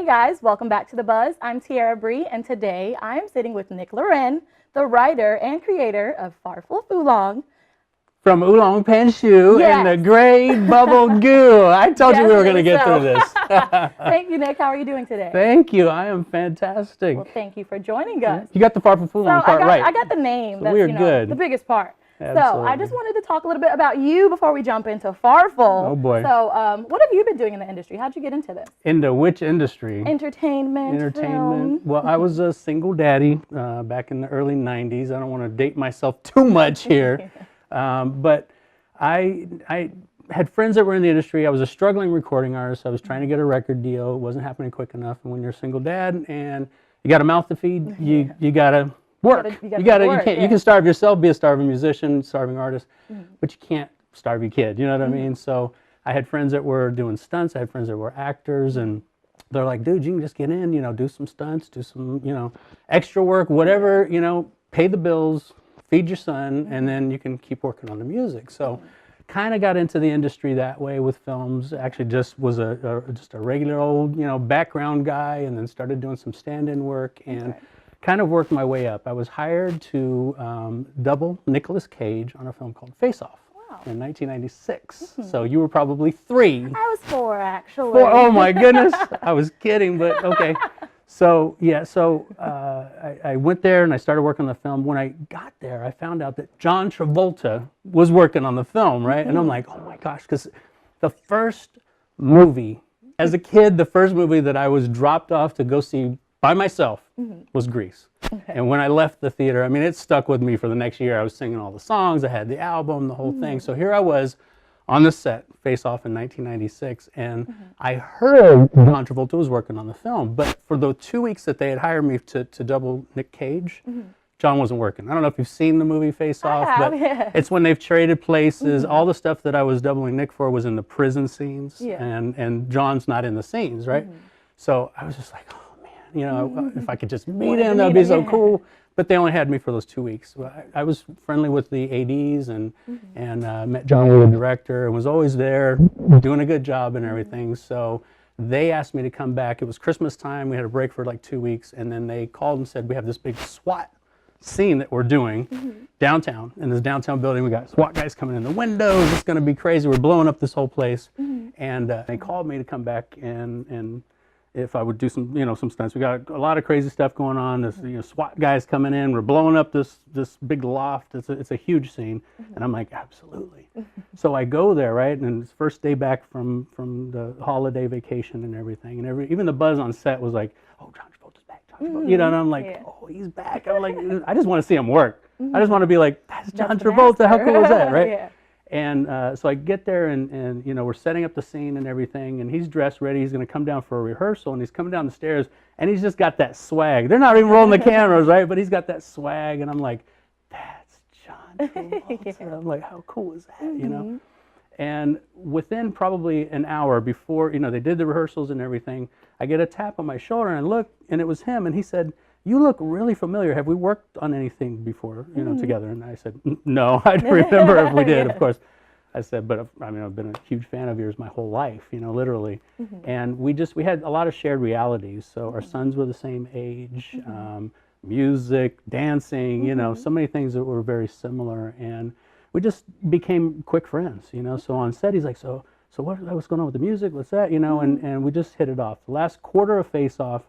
Hey guys, welcome back to The Buzz. I'm Tiara Bree, and today I am sitting with Nick Loren, the writer and creator of Farful Foolong. From Oolong Panshoo and the gray bubble goo. I told you we were going to get through this. Thank you, Nick. How are you doing today? Thank you. I am fantastic. Well, thank you for joining us. You got the Farful Foolong part right. I got the name. So That's we're good. The biggest part. Absolutely. So I just wanted to talk a little bit about you before we jump into Farful. Oh boy. So what have you been doing in the industry? How'd you get into this? Into which industry? Entertainment. Film. Well, I was a single daddy back in the early 90s. I don't want to date myself too much here. But I had friends that were in the industry. I was a struggling recording artist. I was trying to get a record deal. It wasn't happening quick enough. And when you're a single dad and you got a mouth to feed, you gotta work. You can starve yourself, be a starving musician, starving artist, but you can't starve your kid. You know what I mean? So I had friends that were doing stunts. I had friends that were actors, and they're like, dude, you can just get in, do some stunts, do some, extra work, whatever, pay the bills, feed your son, and then you can keep working on the music. So kind of got into the industry that way with films. Actually just was just a regular old, background guy, and then started doing some stand-in work and kind of worked my way up. I was hired to double Nicolas Cage on a film called Face Off in 1996. So you were probably 3. I was 4, actually. 4? Oh my goodness. I was kidding, but okay. So yeah, I went there and I started working on the film. When I got there, I found out that John Travolta was working on the film, right? And I'm like, oh my gosh, because the first movie, as a kid, the first movie that I was dropped off to go see by myself was Grease. And when I left the theater, I mean, it stuck with me for the next year. I was singing all the songs, I had the album, the whole thing. So here I was on the set, Face Off in 1996, and I heard John Travolta was working on the film, but for the 2 weeks that they had hired me to double Nick Cage, John wasn't working. I don't know if you've seen the movie Face Off, but it's when they've traded places. All the stuff that I was doubling Nick for was in the prison scenes, and John's not in the scenes, right? So I was just like, oh man, if I could just meet him, that would be so cool. But they only had me for those 2 weeks. I was friendly with the ADs and met John, the director, and was always there doing a good job and everything. So they asked me to come back. It was Christmas time. We had a break for like 2 weeks, and then they called and said, we have this big SWAT scene that we're doing downtown. In this downtown building, we got SWAT guys coming in the windows. It's going to be crazy. We're blowing up this whole place. And they called me to come back and if I would do some, some stunts. We got a lot of crazy stuff going on. This, SWAT guys coming in. We're blowing up this big loft. It's a huge scene. And I'm like, absolutely. So I go there, right? And it's first day back from the holiday vacation and everything. And even the buzz on set was like, oh, John Travolta's back. John Travolta. And I'm like, oh, he's back. I'm like, I just want to see him work. I just want to be like, that's John Travolta. How cool is that, right? And so I get there and we're setting up the scene and everything, and he's dressed ready. He's going to come down for a rehearsal, and he's coming down the stairs, and he's just got that swag. They're not even rolling the cameras, right? But he's got that swag, and I'm like, that's John Travolta. I'm like, how cool is that, And within probably an hour before, they did the rehearsals and everything, I get a tap on my shoulder, and I look, and it was him, and he said, you look really familiar. Have we worked on anything before, together? And I said, no, I don't remember if we did, of course. I said, but I've been a huge fan of yours my whole life, literally. And we had a lot of shared realities. So our sons were the same age, music, dancing, so many things that were very similar. And we just became quick friends, So on set, he's like, so what's going on with the music? What's that? And we just hit it off. The last quarter of Face Off,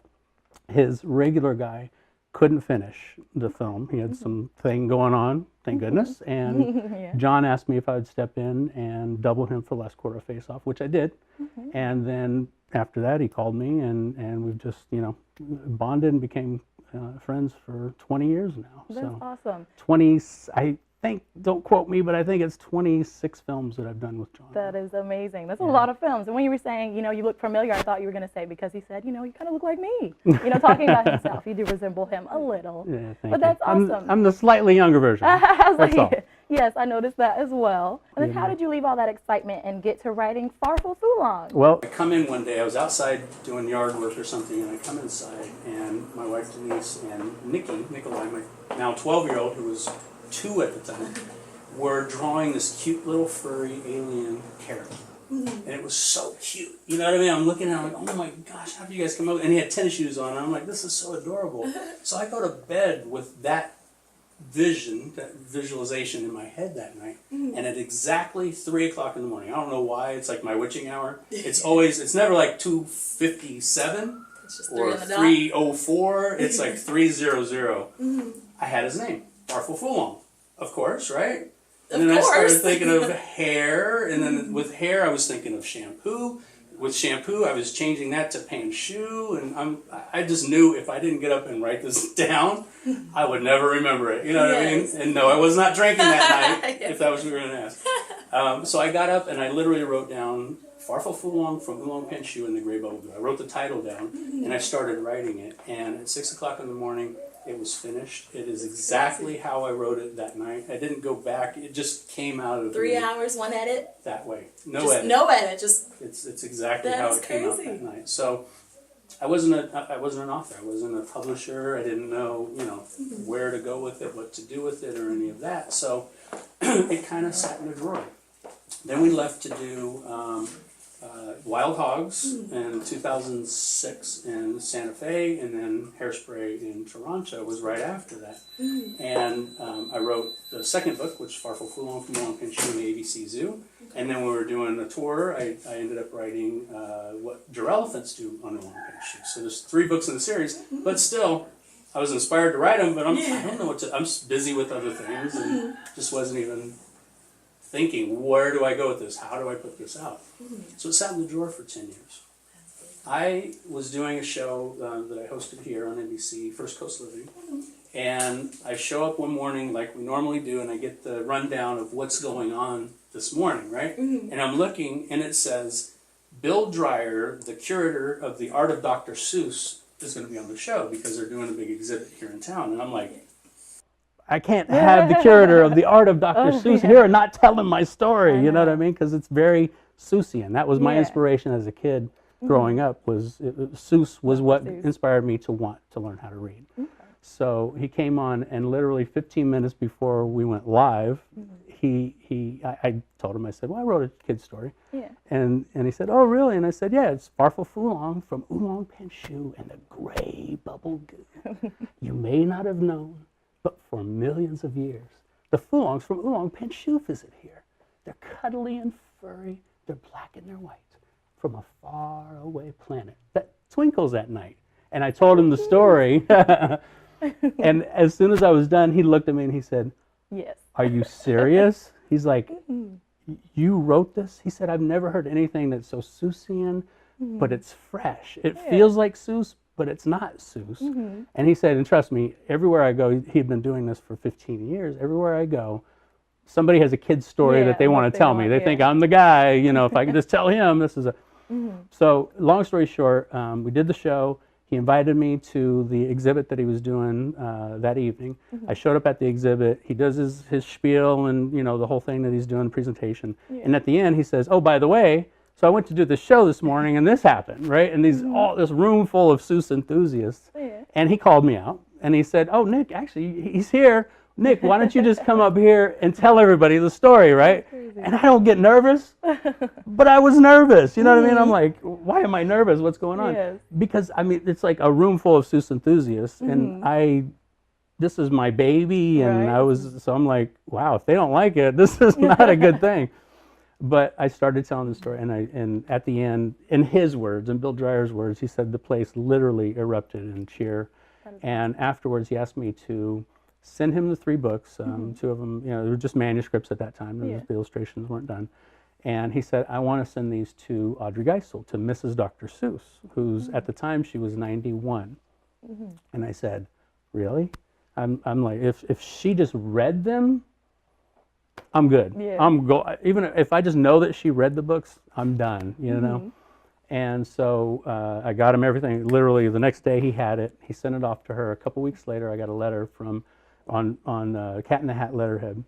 his regular guy couldn't finish the film. He had some thing going on, thank goodness. And John asked me if I would step in and double him for the last quarter of Face Off, which I did. And then after that, he called me, and we've just, bonded and became friends for 20 years now. That's awesome. 20, I think, don't quote me, but I think it's 26 films that I've done with John. That is amazing. That's a lot of films. And when you were saying, you look familiar, I thought you were going to say, because he said, you kind of look like me. Talking about himself, you do resemble him a little. Yeah, thank you. That's awesome. I'm the slightly younger version. That's all. Yes, I noticed that as well. And then how did you leave all that excitement and get to writing Farful Foolong? Well, I come in one day, I was outside doing yard work or something, and I come inside, and my wife Denise and Nick Loren, my now 12-year-old, who was 2 at the time, were drawing this cute little furry alien carrot. and it was so cute. You know what I mean? I'm looking at it, I'm like, oh my gosh, how did you guys come up? And he had tennis shoes on, and I'm like, this is so adorable. So I go to bed with that vision, that visualization in my head that night, and at exactly 3 o'clock in the morning, I don't know why, it's like my witching hour. It's never like 2:57 or 3:04. It's like 3:00. I had his name, Farful Foolong, of course, right? And then I started thinking of hair, and then with hair I was thinking of shampoo. With shampoo, I was changing that to Panshoo, and I just knew if I didn't get up and write this down, I would never remember it. You know what I mean? And no, I was not drinking that night, if that was what you were going to ask. So I got up and I literally wrote down Farful Foolong from Oolong Panshoo and the Grey Bubble Goo. I wrote the title down, and I started writing it. And at 6 o'clock in the morning, it was finished. It is exactly how I wrote it that night. I didn't go back. It just came out of 3 hours, one edit? That way. No just edit. No edit. Just it's exactly how it came out that night. So I wasn't an author. I wasn't a publisher. I didn't know, where to go with it, what to do with it, or any of that. So it kind of sat in a drawer. Then we left to do Wild Hogs in 2006 in Santa Fe, and then Hairspray in Toronto was right after that. And I wrote the second book, which is Farful Foolong from Oolong Panshoo and the ABC Zoo. And then when we were doing a tour, I ended up writing what giraffe do on Oolong Panshoo. So there's 3 books in the series, but still, I was inspired to write them, but I don't know I'm just busy with other things, and just wasn't even thinking, where do I go with this? How do I put this out? So it sat in the drawer for 10 years. I was doing a show that I hosted here on NBC, First Coast Living, and I show up one morning like we normally do, and I get the rundown of what's going on this morning, right? And I'm looking, and it says, Bill Dreyer, the curator of the Art of Dr. Seuss, is going to be on the show because they're doing a big exhibit here in town. And I'm like, I can't have the curator of the Art of Dr. Seuss here and not tell him my story, you know what I mean? Because it's very Seussian. That was my inspiration as a kid growing up. Seuss was what inspired me to want to learn how to read. So he came on, and literally 15 minutes before we went live, I told him, I said, well, I wrote a kid's story. And he said, oh, really? And I said, yeah, it's Farful Foolong from Oolong Panshoo and the Grey Bubble Goo. You may not have known, but for millions of years, the Foolongs from Oolong Panshoo visit here. They're cuddly and furry. They're black and they're white from a faraway planet that twinkles at night. And I told him the story. And as soon as I was done, he looked at me and he said, yes. Are you serious? He's like, you wrote this? He said, I've never heard anything that's so Seussian, but it's fresh. It feels like Seuss, but it's not Seuss. And he said, and trust me, everywhere I go, he'd been doing this for 15 years. Everywhere I go, somebody has a kid's story that they want to tell me. They think I'm the guy, if I can just tell him, this is a... So long story short, we did the show. He invited me to the exhibit that he was doing that evening. I showed up at the exhibit. He does his spiel and, the whole thing that he's doing, presentation. And at the end, he says, oh, by the way, so I went to do the show this morning and this happened, right? And all this room full of Seuss enthusiasts. And he called me out and he said, oh, Nick, actually, he's here. Nick, why don't you just come up here and tell everybody the story, right? And I don't get nervous, but I was nervous. You know what I mean? I'm like, why am I nervous? What's going on? Because, it's like a room full of Seuss enthusiasts, and this is my baby, and so I'm like, wow, if they don't like it, this is not a good thing. But I started telling the story, and at the end, in his words, in Bill Dreyer's words, he said the place literally erupted in cheer. And afterwards, he asked me to send him the 3 books. 2 of them, they were just manuscripts at that time. The illustrations weren't done. And he said, I want to send these to Audrey Geisel, to Mrs. Dr. Seuss, who's at the time she was 91. And I said, really? I'm like, if she just read them, I'm good. Even if I just know that she read the books, I'm done. You know. And so I got him everything. Literally the next day he had it. He sent it off to her. A couple weeks later, I got a letter from on Cat in the Hat letterhead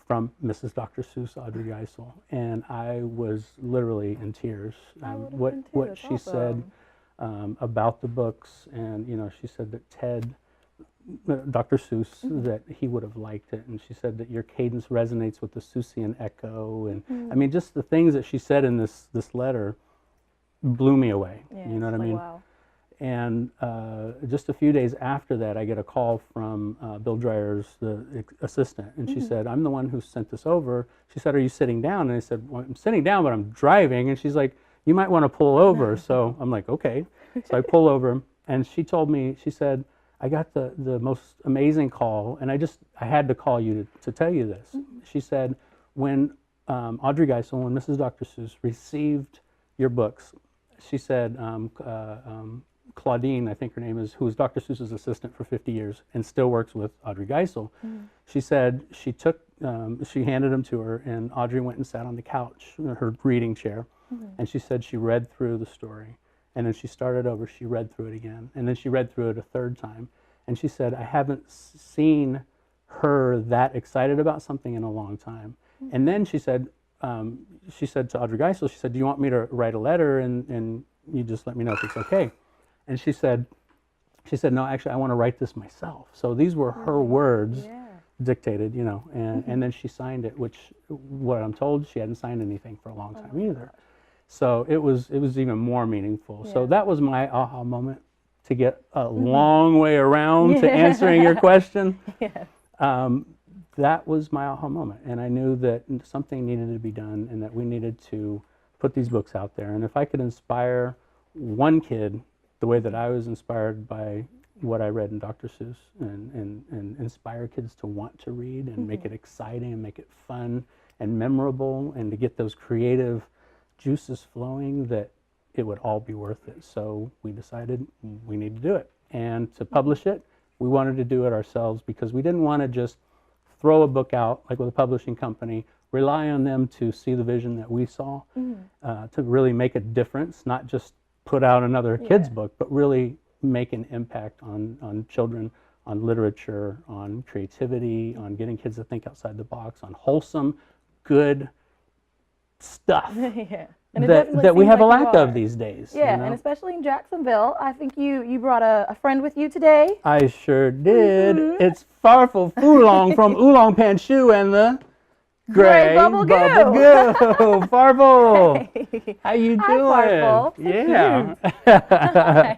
from Mrs. Dr. Seuss, Audrey Geisel, and I was literally in tears. What she said about the books, and she said that Ted Dr. Seuss that he would have liked it, and she said that your cadence resonates with the Seussian echo, and I mean, just the things that she said in this letter blew me away. Yeah, You know what I like, mean? wow. And just a few days after that, I get a call from Bill Dreyer's the assistant, and she said, "I'm the one who sent this over." She said, "Are you sitting down?" And I said, "Well, I'm sitting down, but I'm driving." And she's like, "You might want to pull over." So I'm like, "Okay." So I pull over, and she told me, she said, "I got the most amazing call, and I had to call you to tell you this." She said, "When Audrey Geisel, when Mrs. Dr. Seuss received your books," she said, Claudine, I think her name is, who was Dr. Seuss's assistant for 50 years and still works with Audrey Geisel. She said she handed them to her, and Audrey went and sat on the couch, her reading chair, and she said she read through the story, and then she started over, she read through it again, and then she read through it a third time, and she said, I haven't seen her that excited about something in a long time. And then she said to Audrey Geisel, she said, "Do you want me to write a letter and you just let me know if it's okay?" And she said, "No, actually, I want to write this myself." So these were her words dictated, you know, and then she signed it, which, what I'm told, she hadn't signed anything for a long time either. So it was even more meaningful. So that was my aha moment, to get a long way around to answering your question. That was my aha moment, and I knew that something needed to be done and that we needed to put these books out there. And if I could inspire one kid the way that I was inspired by what I read in Dr. Seuss, and inspire kids to want to read and make it exciting and make it fun and memorable, and to get those creative juices flowing, that it would all be worth it. So we decided we need to do it. And to publish it, we wanted to do it ourselves, because we didn't want to just throw a book out like with a publishing company, rely on them to see the vision that we saw, to really make a difference, not just put out another kid's book, but really make an impact on children, on literature, on creativity, on getting kids to think outside the box, on wholesome, good stuff that we have a lack of these days. Yeah, you know? and especially in Jacksonville. I think you brought a friend with you today. I sure did. It's Farful Foolong from Oolong Panshoo and the Gray Bubble Goo. Farful, Hey. how you Hi, doing? Farful. So Yeah.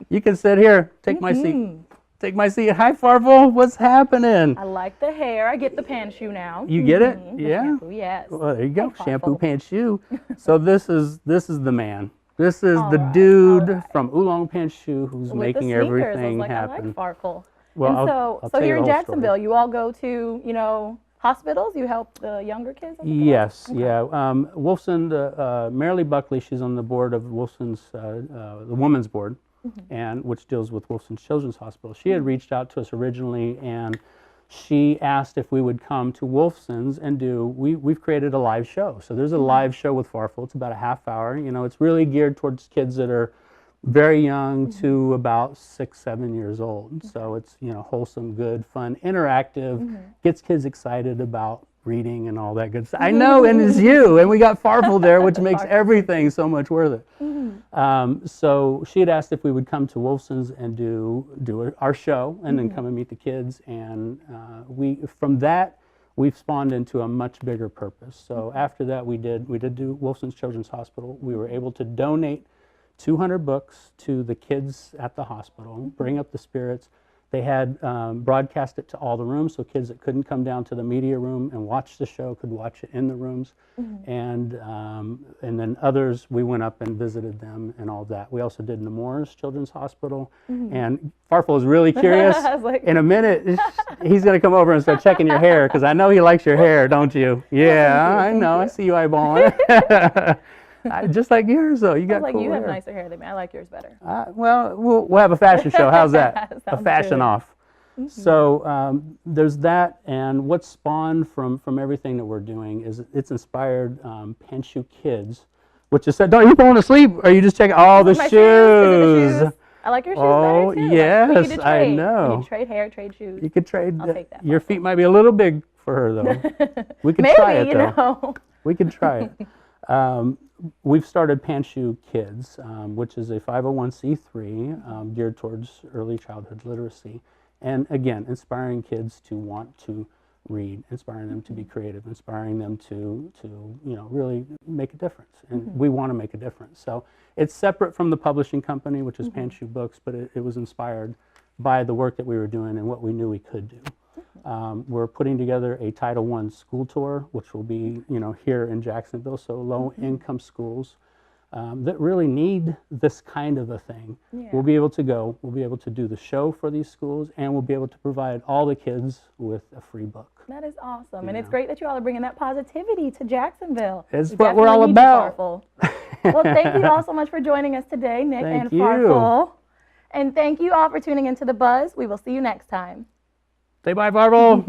You can sit here. Take my seat. Take my seat. Hi, Farful. What's happening? I like the hair. I get the Panshoo now. You get it? The Yeah. shampoo, yes. Well, there you go. Hi, Shampoo Farful. Panshoo. So this is the man. This is All the right, dude all right. from Oolong Panshoo who's With making the sneakers. everything I was like, happen. I like Farful. Well, and I'll so tell you here the in whole Jacksonville, story. you all go to, hospitals. You help the younger kids. I think it was? Yes, yeah. Wolfson, Marilee Buckley, she's on the board of Wolfson's, the Women's Board, and which deals with Wolfson's Children's Hospital. She had reached out to us originally, and she asked if we would come to Wolfson's and we've created a live show. So there's a live show with Farful. It's about a half hour. You know, it's really geared towards kids that are very young to about 6, 7 years old. So it's, wholesome, good, fun, interactive, gets kids excited about reading and all that good stuff. I know, and it's you, and we got Farful there, which makes everything so much worth it. So she had asked if we would come to Wolfson's and do our show, and then come and meet the kids. And from that, we've spawned into a much bigger purpose. So after that, we did do Wolfson's Children's Hospital. We were able to donate 200 books to the kids at the hospital, bring up the spirits. They had broadcast it to all the rooms, so kids that couldn't come down to the media room and watch the show could watch it in the rooms. And then others, we went up and visited them and all that. We also did Nemours Children's Hospital. And Farful is really curious. I was like, In a minute, he's going to come over and start checking your hair, because I know he likes your hair, don't you? Yeah, I know. I see you eyeballing it. Just like yours, though. You got like cool you have hair. nicer hair than me. I like yours better. Well, we'll have a fashion show. How's that? A Sounds fashion good. off. So there's that, and what spawned from everything that we're doing is it's inspired Panshoo Kids, which is said, "Don't you falling asleep? Or are you just checking all the My shoes?" Is it the shoes? I like your shoes Oh, better too. yes, we could do I trade. know. We could trade hair, trade shoes. You could trade. I'll take that, Your Farful. feet might be a little big for her, though. We could Maybe, try it, though. know. We could try it. We've started Panshoo Kids, which is a 501c3 geared towards early childhood literacy. And again, inspiring kids to want to read, inspiring them to be creative, inspiring them to really make a difference. And we want to make a difference. So it's separate from the publishing company, which is Panshoo Books, but it was inspired by the work that we were doing and what we knew we could do. We're putting together a Title I school tour, which will be, here in Jacksonville, so low-income schools that really need this kind of a thing. Yeah. We'll be able to go, we'll be able to do the show for these schools, and we'll be able to provide all the kids with a free book. That is awesome. And it's great that you all are bringing that positivity to Jacksonville. It's what we're all about. Well, thank you all so much for joining us today, Nick and you. Farful. And thank you all for tuning into The Buzz. We will see you next time. Say bye, Farful.